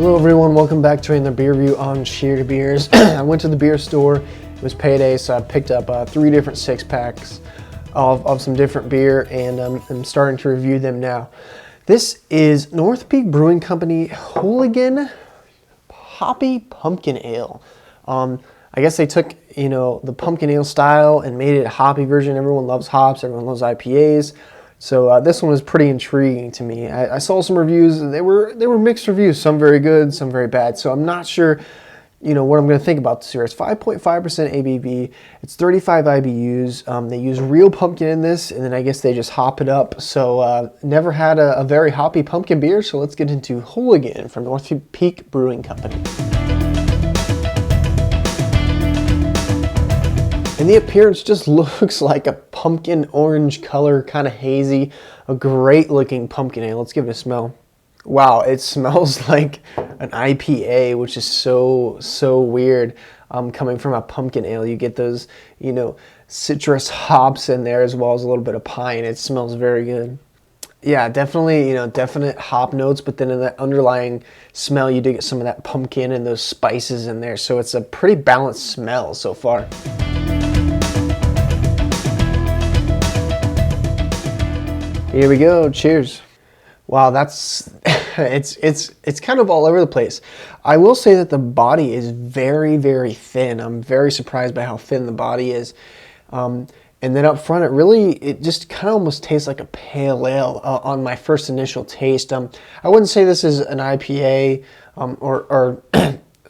Hello everyone, welcome back to another beer review on Sheer Beers. I went to the beer store, it was payday, so I picked up 3 different 6-packs of some different beer, and I'm starting to review them now. This is North Peak Brewing Company Hooligan Hoppy Pumpkin Ale. I guess they took, the pumpkin ale style and made it a hoppy version. Everyone loves hops, everyone loves IPAs. So this one was pretty intriguing to me. I saw some reviews, and they were mixed reviews, some very good, some very bad. So I'm not sure, what I'm going to think about this here. It's 5.5% ABV. It's 35 IBUs. They use real pumpkin in this, and then I guess they just hop it up. So never had a very hoppy pumpkin beer. So let's get into Hooligan from North Peak Brewing Company. And the appearance just looks like a pumpkin orange color, kind of hazy, a great looking pumpkin ale. Let's give it a smell. Wow, it smells like an IPA, which is so weird. Coming from a pumpkin ale, you get those, citrus hops in there as well as a little bit of pine. It smells very good. Yeah, definitely, definite hop notes, but then in that underlying smell, you do get some of that pumpkin and those spices in there. So it's a pretty balanced smell so far. Here we go. Cheers. Wow, that's it's kind of all over the place. I will say that the body is very thin. I'm very surprised by how thin the body is. And then up front, it just kind of almost tastes like a pale ale on my first initial taste. I wouldn't say this is an IPA,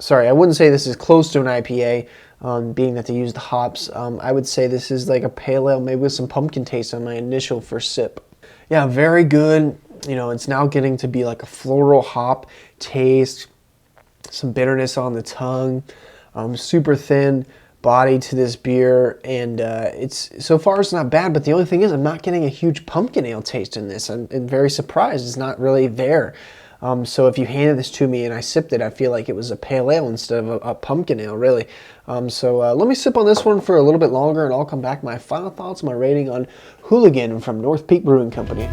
sorry, I wouldn't say this is close to an IPA, being that they use the hops. I would say this is like a pale ale, maybe with some pumpkin taste on my initial first sip. Yeah, very good. It's now getting to be like a floral hop taste, some bitterness on the tongue, super thin body to this beer, and so far it's not bad, but the only thing is I'm not getting a huge pumpkin ale taste in this. I'm very surprised it's not really there. So if you handed this to me and I sipped it, I feel like it was a pale ale instead of a pumpkin ale, really. So let me sip on this one for a little bit longer, and I'll come back with my final thoughts, my rating on Hooligan from North Peak Brewing Company.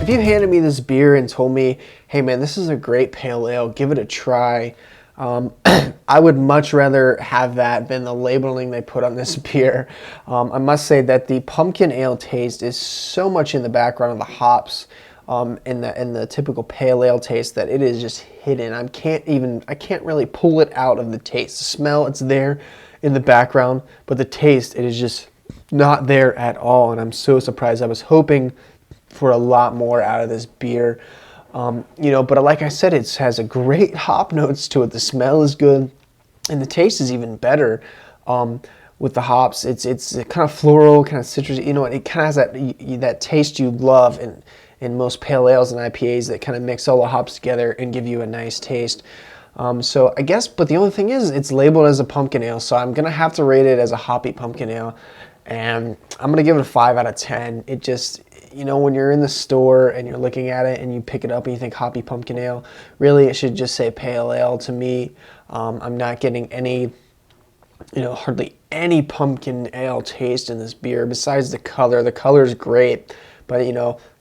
If you handed me this beer and told me, hey man, this is a great pale ale, give it a try, I would much rather have that than the labeling they put on this beer. I must say that the pumpkin ale taste is so much in the background of the hops and the typical pale ale taste that it is just hidden. I can't really pull it out of the taste. The smell, it's there in the background, but the taste, it is just not there at all, and I'm so surprised. I was hoping for a lot more out of this beer. But like I said, it has a great hop notes to it. The smell is good, and the taste is even better with the hops. It's kind of floral, kind of citrusy. It kind of has that taste you love in most pale ales and IPAs that kind of mix all the hops together and give you a nice taste. So I guess, but the only thing is, it's labeled as a pumpkin ale, so I'm gonna have to rate it as a hoppy pumpkin ale, and I'm gonna give it a 5 out of 10. It just, when you're in the store and you're looking at it and you pick it up and you think hoppy pumpkin ale, really it should just say pale ale to me. I'm not getting any, hardly any pumpkin ale taste in this beer besides the color. The color is great, but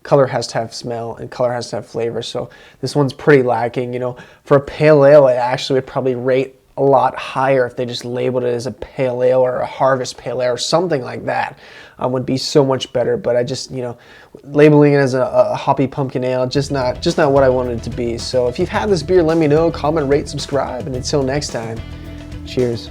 color has to have smell and color has to have flavor. So this one's pretty lacking. For a pale ale, I actually would probably rate a lot higher if they just labeled it as a pale ale or a harvest pale ale or something like that. Would be so much better. But I just, labeling it as a hoppy pumpkin ale, just not what I wanted it to be. So if you've had this beer, let me know. Comment, rate, subscribe, and until next time, cheers.